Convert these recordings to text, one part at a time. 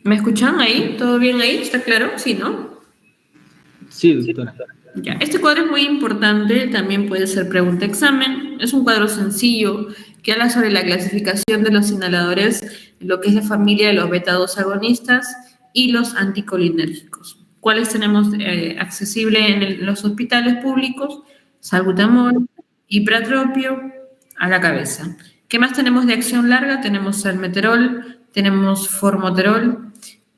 ¿Me escuchan ahí? ¿Todo bien ahí? ¿Está claro? Sí, ¿no? Sí, doctora. Ya, este cuadro es muy importante, también puede ser pregunta examen. Es un cuadro sencillo que habla sobre la clasificación de los inhaladores, lo que es la familia de los beta-2 agonistas y los anticolinérgicos. ¿Cuáles tenemos accesible en los hospitales públicos? Salbutamol, ipratropio, a la cabeza. ¿Qué más tenemos de acción larga? Tenemos salmeterol, tenemos formoterol,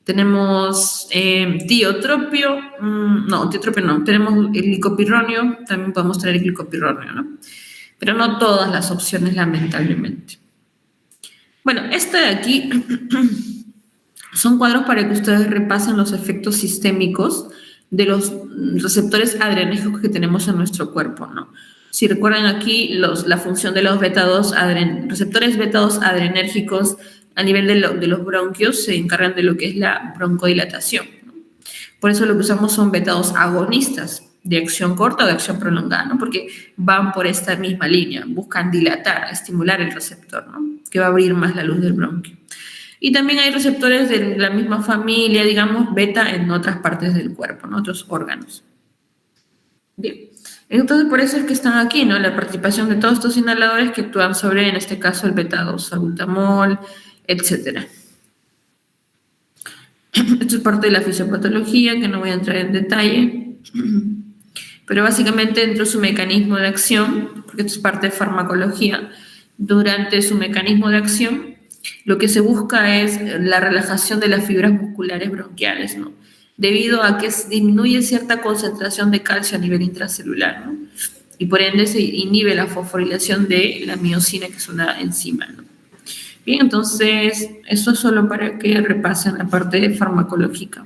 tenemos tiotropio, tiotropio no, tenemos el glicopirronio, también podemos traer el glicopirronio, ¿no? Pero no todas las opciones, lamentablemente. Bueno, esta de aquí son cuadros para que ustedes repasen los efectos sistémicos de los receptores adrenérgicos que tenemos en nuestro cuerpo, ¿no? Si recuerdan aquí la función de los receptores beta-2 adrenérgicos a nivel de los bronquios se encargan de lo que es la broncodilatación, ¿no? Por eso lo que usamos son beta-2 agonistas de acción corta o de acción prolongada, ¿no? Porque van por esta misma línea, buscan dilatar, estimular el receptor, ¿no? Que va a abrir más la luz del bronquio. Y también hay receptores de la misma familia, digamos, beta en otras partes del cuerpo, en otros órganos. Bien, entonces por eso es que están aquí, ¿no? La participación de todos estos inhaladores que actúan sobre, en este caso, el beta-2, salbutamol, etc. Esto es parte de la fisiopatología, que no voy a entrar en detalle, pero básicamente dentro de su mecanismo de acción, porque esto es parte de farmacología, durante su mecanismo de acción, lo que se busca es la relajación de las fibras musculares bronquiales, ¿no? Debido a que disminuye cierta concentración de calcio a nivel intracelular, ¿no? Y por ende se inhibe la fosforilación de la miocina, que es una enzima, ¿no? Bien, entonces, eso es solo para que repasen la parte farmacológica.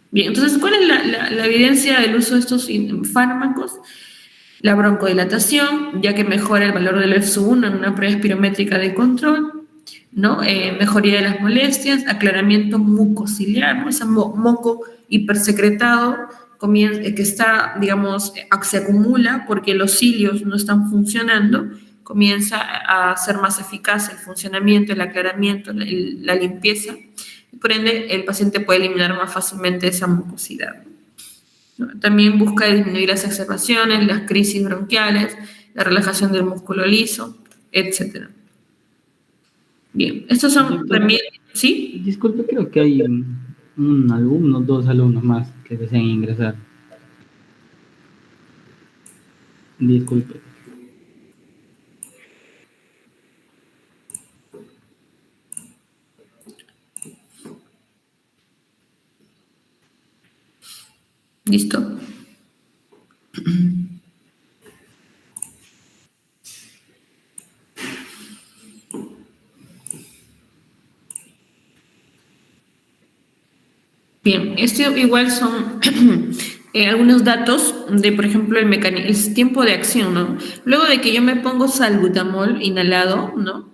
Bien, entonces, ¿cuál es la evidencia del uso de estos fármacos? La broncodilatación, ya que mejora el valor del F1 en una prueba espirométrica de control, ¿no? Mejoría de las molestias, aclaramiento mucociliar, ¿no? Ese moco hipersecretado que está, digamos, se acumula porque los cilios no están funcionando, comienza a ser más eficaz el funcionamiento, el aclaramiento, la limpieza, y por ende el paciente puede eliminar más fácilmente esa mucosidad. También busca disminuir las exacerbaciones, las crisis bronquiales, la relajación del músculo liso, etc. Bien, estos son Doctora, también, ¿sí? disculpe, creo que hay un alumno, 2 alumnos más que desean ingresar. Disculpe. Listo. Bien, esto igual son algunos datos de, por ejemplo, el tiempo de acción, ¿no? Luego de que yo me pongo salbutamol inhalado, ¿no?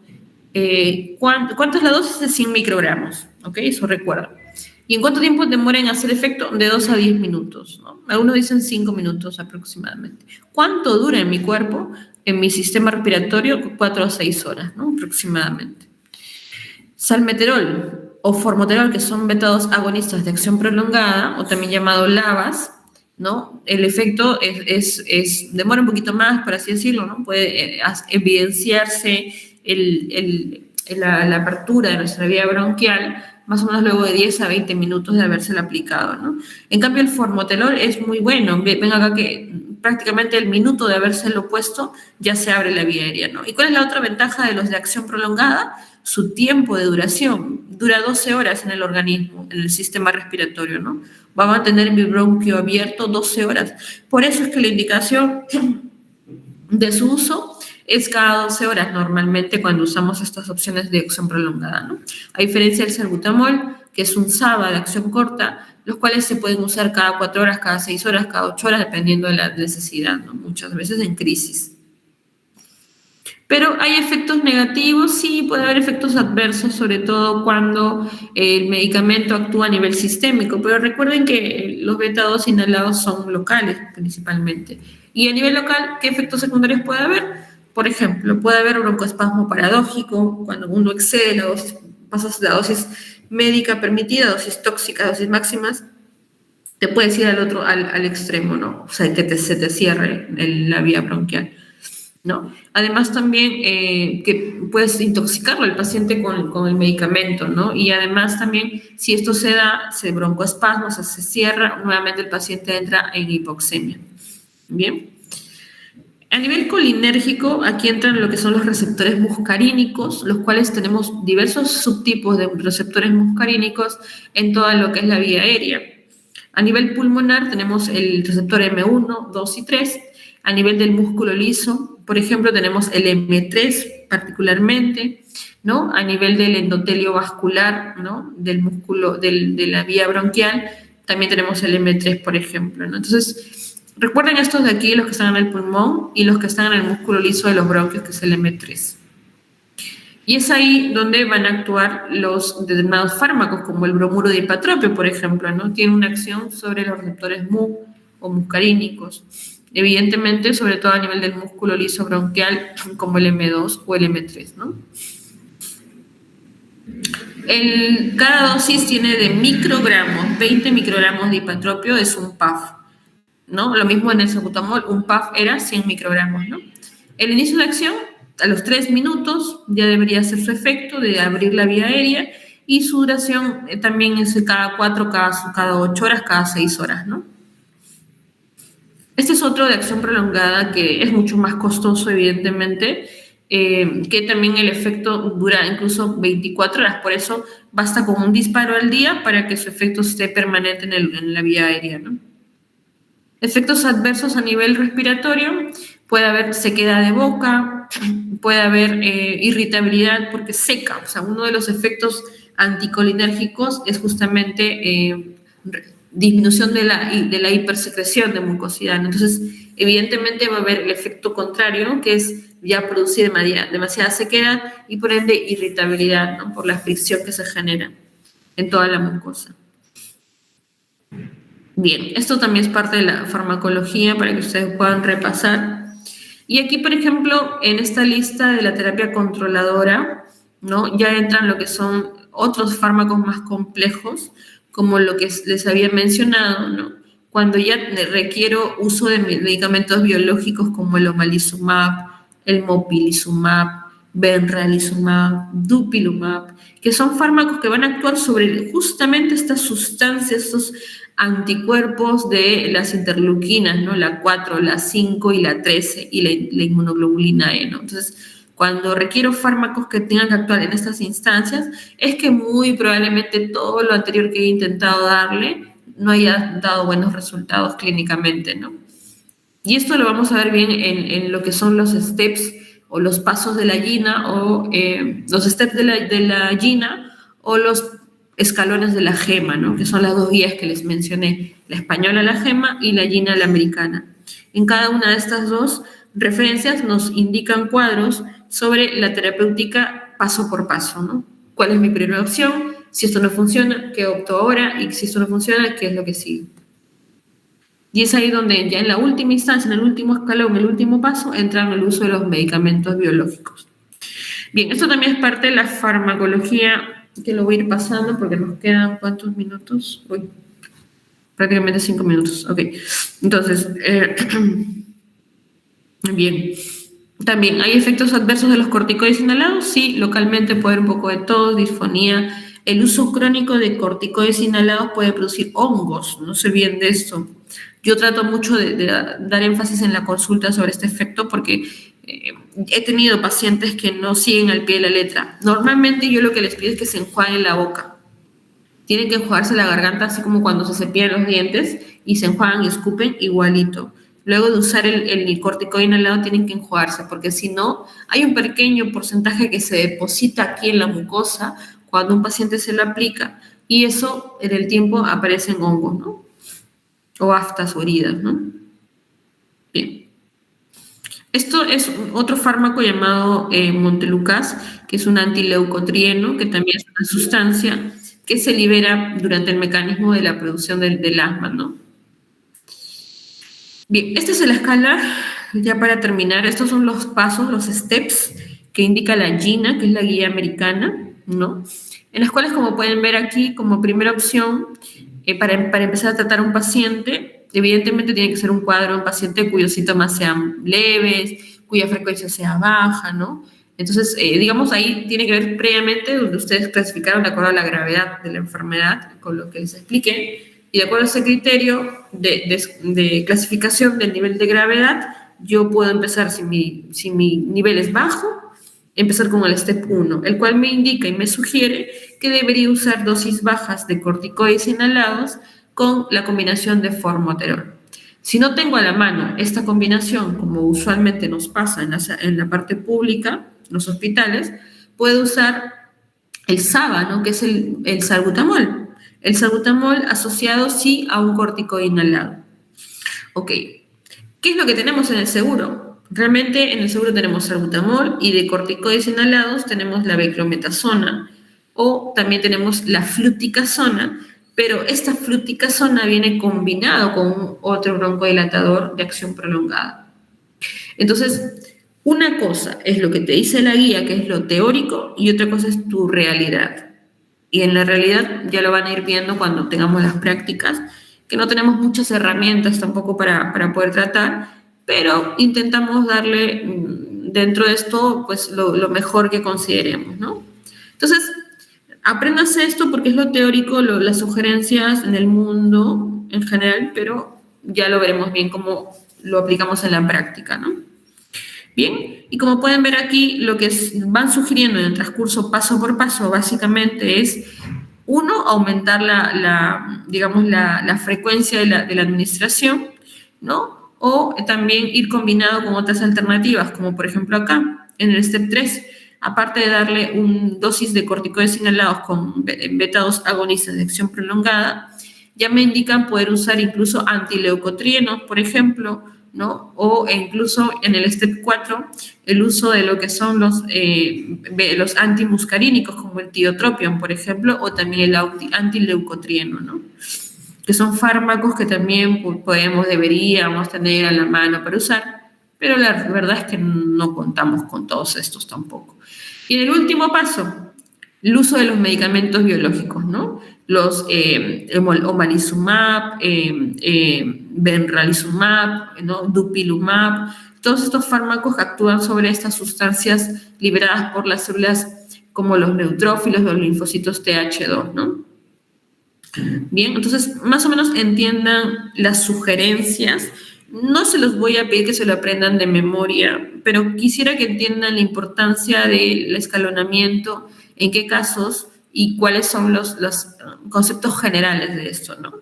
¿Cuánto es la dosis? De 100 microgramos, ¿ok? Eso recuerda. ¿Y en cuánto tiempo demora en hacer efecto? De 2 a 10 minutos, ¿no? Algunos dicen 5 minutos aproximadamente. ¿Cuánto dura en mi cuerpo, en mi sistema respiratorio? 4 a 6 horas, ¿no? Aproximadamente. Salmeterol o formoterol, que son beta-2 agonistas de acción prolongada, o también llamado LABAs, ¿no? El efecto demora un poquito más, por así decirlo, ¿no? Puede evidenciarse la apertura de nuestra vía bronquial más o menos luego de 10 a 20 minutos de habérsela aplicado, ¿no? En cambio, el formoterol es muy bueno. Ven acá que prácticamente el minuto de habérselo puesto ya se abre la vía aérea, ¿no? ¿Y cuál es la otra ventaja de los de acción prolongada? Su tiempo de duración. Dura 12 horas en el organismo, en el sistema respiratorio, ¿no? Va a mantener mi bronquio abierto 12 horas. Por eso es que la indicación de su uso es cada 12 horas normalmente cuando usamos estas opciones de acción prolongada, ¿no? A diferencia del salbutamol, que es un SABA de acción corta, los cuales se pueden usar cada 4 horas, cada 6 horas, cada 8 horas, dependiendo de la necesidad, ¿no? Muchas veces en crisis. Pero hay efectos negativos, sí, puede haber efectos adversos, sobre todo cuando el medicamento actúa a nivel sistémico, pero recuerden que los beta-2 inhalados son locales principalmente. Y a nivel local, ¿qué efectos secundarios puede haber? Por ejemplo, puede haber broncoespasmo paradójico, cuando uno excede la dosis, pasas la dosis médica permitida, dosis tóxica, dosis máximas, te puedes ir al extremo, ¿no? O sea, que se te cierre la vía bronquial, ¿no? Además también que puedes intoxicarlo al paciente con el medicamento, ¿no? Y además también, si esto se da, se broncoespasmo, o sea, se cierra, nuevamente el paciente entra en hipoxemia. Bien. A nivel colinérgico, aquí entran lo que son los receptores muscarínicos, los cuales tenemos diversos subtipos de receptores muscarínicos en toda lo que es la vía aérea. A nivel pulmonar tenemos el receptor M1, 2 y 3. A nivel del músculo liso, por ejemplo, tenemos el M3 particularmente, ¿no? A nivel del endotelio vascular, ¿no? Del músculo, de la vía bronquial, también tenemos el M3, por ejemplo, ¿no? Entonces, recuerden estos de aquí, los que están en el pulmón y los que están en el músculo liso de los bronquios, que es el M3. Y es ahí donde van a actuar los determinados fármacos, como el bromuro de hipatropio, por ejemplo, ¿no? Tiene una acción sobre los receptores MU o muscarínicos. Evidentemente, sobre todo a nivel del músculo liso bronquial, como el M2 o el M3, ¿no? Cada dosis tiene de microgramos, 20 microgramos de hipatropio es un PAF, ¿no? Lo mismo en el salbutamol, un PAF era 100 microgramos, ¿no? El inicio de acción, a los 3 minutos, ya debería hacer su efecto de abrir la vía aérea, y su duración también es cada 4, cada 8 horas, cada 6 horas, ¿no? Este es otro de acción prolongada que es mucho más costoso, evidentemente, que también el efecto dura incluso 24 horas, por eso basta con un disparo al día para que su efecto esté permanente en la vía aérea, ¿no? Efectos adversos a nivel respiratorio, puede haber sequedad de boca, puede haber irritabilidad porque seca, o sea, uno de los efectos anticolinérgicos es justamente disminución de la hipersecreción de mucosidad. Entonces, evidentemente va a haber el efecto contrario, ¿no? Que es ya producir demasiada sequedad y por ende irritabilidad, ¿no? Por la fricción que se genera en toda la mucosa. Bien, esto también es parte de la farmacología para que ustedes puedan repasar. Y aquí, por ejemplo, en esta lista de la terapia controladora, ¿no? Ya entran lo que son otros fármacos más complejos, como lo que les había mencionado, ¿no? Cuando ya requiero uso de medicamentos biológicos como el omalizumab, el mopilizumab, benralizumab, dupilumab, que son fármacos que van a actuar sobre justamente estas sustancias, estos anticuerpos de las interleuquinas, ¿no? La 4, la 5 y la 13 y la inmunoglobulina E, ¿no? Entonces, cuando requiero fármacos que tengan que actuar en estas instancias, es que muy probablemente todo lo anterior que he intentado darle no haya dado buenos resultados clínicamente, ¿no? Y esto lo vamos a ver bien en lo que son los steps o los pasos de la GINA o los steps de la GINA o los escalones de la GEMA, ¿no? Que son las dos guías que les mencioné, la española, la GEMA, y la GINA, la americana. En cada una de estas dos referencias nos indican cuadros sobre la terapéutica paso por paso, ¿no? ¿Cuál es mi primera opción? Si esto no funciona, ¿qué opto ahora? Y si esto no funciona, ¿qué es lo que sigue? Y es ahí donde ya en la última instancia, en el último escalón, en el último paso, entra el uso de los medicamentos biológicos. Bien, esto también es parte de la farmacología, que lo voy a ir pasando porque nos quedan ¿cuántos minutos? Uy, prácticamente 5 minutos. Ok, entonces, bien. También, ¿hay efectos adversos de los corticoides inhalados? Sí, localmente puede haber un poco de tos, disfonía. El uso crónico de corticoides inhalados puede producir hongos, no se olviden de esto. Yo trato mucho de dar énfasis en la consulta sobre este efecto porque he tenido pacientes que no siguen al pie de la letra. Normalmente yo lo que les pido es que se enjuaguen la boca. Tienen que enjuagarse la garganta así como cuando se cepillan los dientes y se enjuagan y escupen igualito. Luego de usar el corticoide inhalado tienen que enjuagarse porque si no, hay un pequeño porcentaje que se deposita aquí en la mucosa cuando un paciente se lo aplica y eso en el tiempo aparecen hongos, ¿no? O aftas o heridas, ¿no? Bien. Esto es otro fármaco llamado Montelukast, que es un antileucotrieno, que también es una sustancia que se libera durante el mecanismo de la producción del asma, ¿no? Bien, esta es la escala, ya para terminar, estos son los pasos, los steps que indica la GINA, que es la guía americana, ¿no? en las cuales, como pueden ver aquí, como primera opción, para empezar a tratar a un paciente, evidentemente tiene que ser un cuadro de un paciente cuyos síntomas sean leves, cuya frecuencia sea baja, ¿no? Entonces, digamos, ahí tiene que ver previamente donde ustedes clasificaron de acuerdo a la gravedad de la enfermedad, con lo que les expliqué, y de acuerdo a ese criterio de clasificación del nivel de gravedad, yo puedo empezar, si mi nivel es bajo, empezar con el step 1, el cual me indica y me sugiere que debería usar dosis bajas de corticoides inhalados con la combinación de formoterol. Si no tengo a la mano esta combinación, como usualmente nos pasa en la parte pública, en los hospitales, puedo usar el SABA, ¿no? Que es el salbutamol. El salbutamol asociado sí a un corticoide inhalado. Ok, ¿qué es lo que tenemos en el seguro? Realmente en el seguro tenemos salbutamol y de corticoides inhalados tenemos la beclometasona o también tenemos la fluticasona, pero esta fluticasona viene combinado con otro broncodilatador de acción prolongada. Entonces, una cosa es lo que te dice la guía, que es lo teórico, y otra cosa es tu realidad. Y en la realidad ya lo van a ir viendo cuando tengamos las prácticas, que no tenemos muchas herramientas tampoco para poder tratar, pero intentamos darle dentro de esto pues lo mejor que consideremos, ¿no? Entonces, apréndase esto porque es lo teórico, las sugerencias en el mundo en general, pero ya lo veremos bien cómo lo aplicamos en la práctica, ¿no? Bien, y como pueden ver aquí, lo que van sugiriendo en el transcurso paso por paso básicamente es, uno, aumentar digamos, la frecuencia de la administración, ¿no? O también ir combinado con otras alternativas, como por ejemplo acá, en el step 3, aparte de darle una dosis de corticoides inhalados con beta-2 agonistas de acción prolongada, ya me indican poder usar incluso antileucotrienos, por ejemplo, ¿no? O incluso en el step 4, el uso de lo que son los antimuscarínicos, como el tiotropium, por ejemplo, o también el antileucotrieno, ¿no? Que son fármacos que también deberíamos tener a la mano para usar, pero la verdad es que no contamos con todos estos tampoco. Y en el último paso, el uso de los medicamentos biológicos, ¿no? Los omalizumab, benralizumab, ¿no? Dupilumab, todos estos fármacos que actúan sobre estas sustancias liberadas por las células como los neutrófilos, los linfocitos Th2, ¿no? Bien, entonces más o menos entiendan las sugerencias. No se los voy a pedir que se lo aprendan de memoria, pero quisiera que entiendan la importancia del escalonamiento, en qué casos y cuáles son los conceptos generales de esto, ¿no?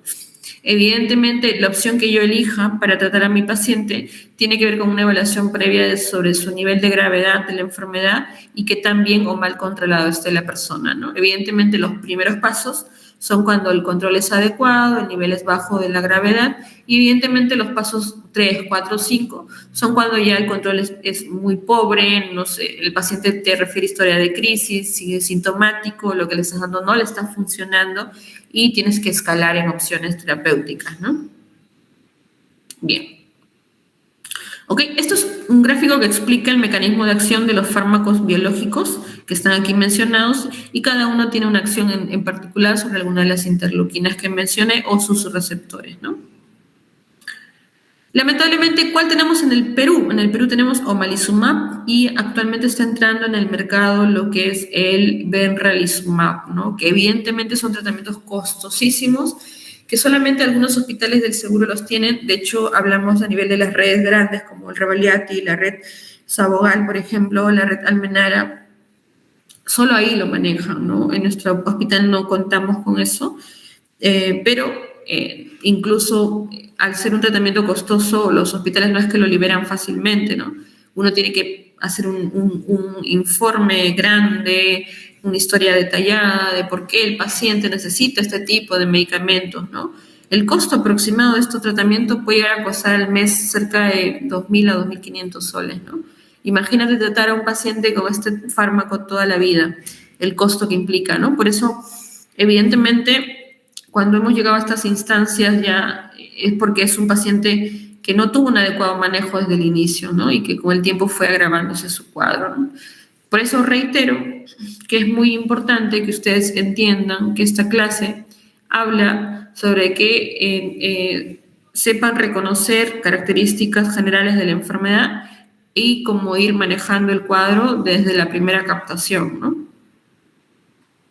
Evidentemente, la opción que yo elija para tratar a mi paciente tiene que ver con una evaluación previa sobre su nivel de gravedad de la enfermedad y qué tan bien o mal controlado esté la persona, ¿no? Evidentemente, los primeros pasos son cuando el control es adecuado, el nivel es bajo de la gravedad, y evidentemente los pasos 3, 4, 5 son cuando ya el control es muy pobre, no sé, el paciente te refiere historia de crisis, sigue sintomático, lo que le estás dando no le está funcionando y tienes que escalar en opciones terapéuticas, ¿no? Bien. Ok, esto es un gráfico que explica el mecanismo de acción de los fármacos biológicos que están aquí mencionados y cada uno tiene una acción en particular sobre alguna de las interleuquinas que mencioné o sus receptores, ¿no? Lamentablemente, ¿cuál tenemos en el Perú? En el Perú tenemos omalizumab y actualmente está entrando en el mercado lo que es el benralizumab, ¿no? Que evidentemente son tratamientos costosísimos que solamente algunos hospitales del seguro los tienen. De hecho, hablamos a nivel de las redes grandes como el Rebagliati, la red Sabogal, por ejemplo, la red Almenara. Solo ahí lo manejan, ¿no? En nuestro hospital no contamos con eso, pero incluso al ser un tratamiento costoso, los hospitales no es que lo liberan fácilmente, ¿no? Uno tiene que hacer un informe grande, una historia detallada de por qué el paciente necesita este tipo de medicamentos, ¿no? El costo aproximado de este tratamiento puede llegar a costar al mes cerca de 2.000 a 2.500 soles, ¿no? Imagínate tratar a un paciente con este fármaco toda la vida, el costo que implica, ¿no? Por eso, evidentemente, cuando hemos llegado a estas instancias ya es porque es un paciente que no tuvo un adecuado manejo desde el inicio, ¿no? Y que con el tiempo fue agravándose su cuadro, ¿no? Por eso reitero que es muy importante que ustedes entiendan que esta clase habla sobre que sepan reconocer características generales de la enfermedad y cómo ir manejando el cuadro desde la primera captación, ¿no?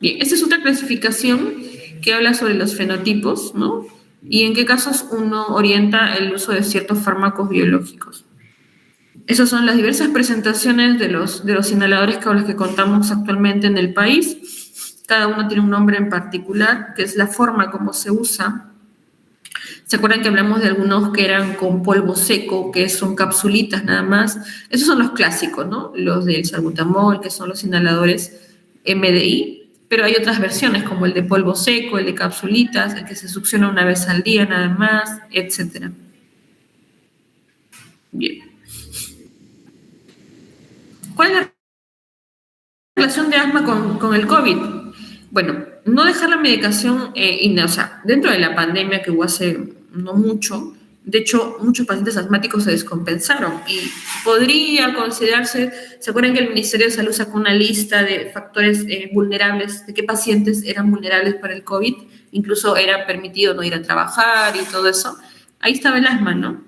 Bien, esta es otra clasificación que habla sobre los fenotipos, ¿no? Y en qué casos uno orienta el uso de ciertos fármacos biológicos. Esas son las diversas presentaciones de los inhaladores con los que contamos actualmente en el país. Cada uno tiene un nombre en particular, que es la forma como se usa. ¿Se acuerdan que hablamos de algunos que eran con polvo seco, que son capsulitas nada más? Esos son los clásicos, ¿no? Los del salbutamol, que son los inhaladores MDI. Pero hay otras versiones, como el de polvo seco, el de capsulitas, el que se succiona una vez al día nada más, etc. Bien. ¿Cuál es la relación de asma con el COVID? Bueno, no dejar la medicación, o sea, dentro de la pandemia que hubo hace no mucho, de hecho, muchos pacientes asmáticos se descompensaron y podría considerarse, ¿se acuerdan que el Ministerio de Salud sacó una lista de factores vulnerables, de qué pacientes eran vulnerables para el COVID? Incluso era permitido no ir a trabajar y todo eso. Ahí estaba el asma, ¿no?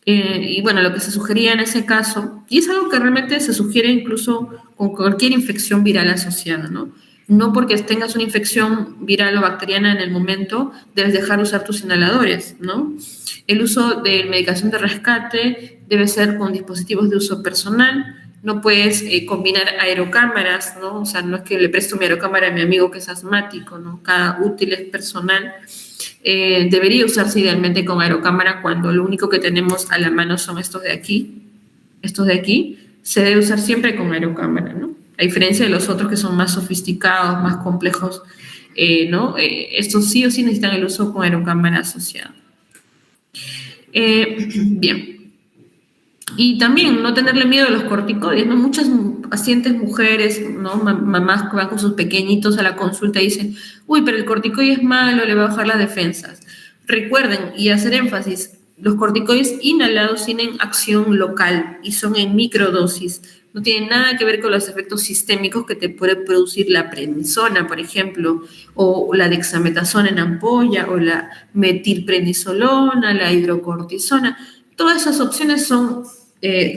Y bueno, lo que se sugería en ese caso, y es algo que realmente se sugiere incluso con cualquier infección viral asociada, ¿no? No porque tengas una infección viral o bacteriana en el momento, debes dejar de usar tus inhaladores, ¿no? El uso de medicación de rescate debe ser con dispositivos de uso personal. No puedes combinar aerocámaras, ¿no? O sea, no es que le presto mi aerocámara a mi amigo que es asmático, ¿no? Cada útil es personal. Debería usarse idealmente con aerocámara cuando lo único que tenemos a la mano son estos de aquí. Estos de aquí se debe usar siempre con aerocámara, ¿no? A diferencia de los otros que son más sofisticados, más complejos, ¿no? Estos sí o sí necesitan el uso con aerocámara asociada. Bien. Y también no tenerle miedo a los corticoides, ¿no? Muchas pacientes mujeres, ¿no? Mamás que van con sus pequeñitos a la consulta y dicen, uy, pero el corticoide es malo, le va a bajar las defensas. Recuerden y hacer énfasis, los corticoides inhalados tienen acción local y son en microdosis. No tienen nada que ver con los efectos sistémicos que te puede producir la prednisona, por ejemplo, o la dexametasona en ampolla, o la metilprednisolona, la hidrocortisona. Todas esas opciones son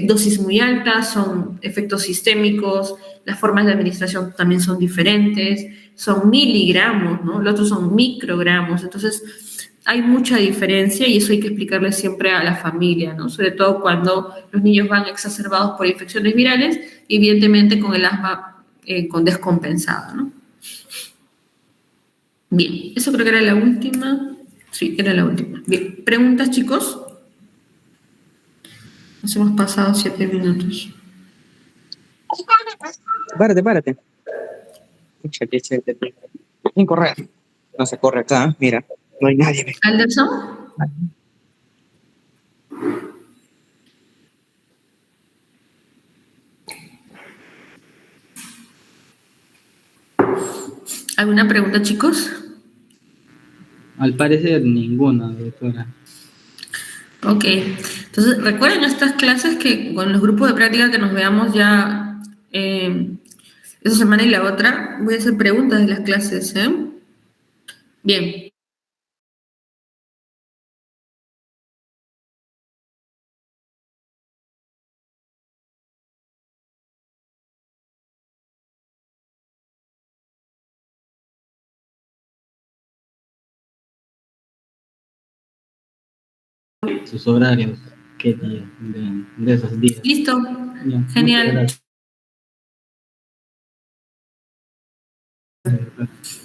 dosis muy altas, son efectos sistémicos, las formas de administración también son diferentes, son miligramos, ¿no? Los otros son microgramos, entonces hay mucha diferencia y eso hay que explicarle siempre a la familia, ¿no? Sobre todo cuando los niños van exacerbados por infecciones virales y evidentemente con el asma con descompensado, ¿no? Bien, eso creo que era la última. Sí, era la última. Bien, ¿preguntas, chicos? Nos hemos pasado 7 minutos. Párate. Sin correr. No se corre acá, mira. No hay nadie. ¿Anderson? ¿Alguna pregunta, chicos? Al parecer ninguna, doctora. Ok. Entonces, recuerden estas clases que con los grupos de práctica que nos veamos ya esa semana y la otra, voy a hacer preguntas de las clases, ¿eh? Bien. Sus horarios, qué día, de esos días. Listo. Ya, Genial. muchas gracias.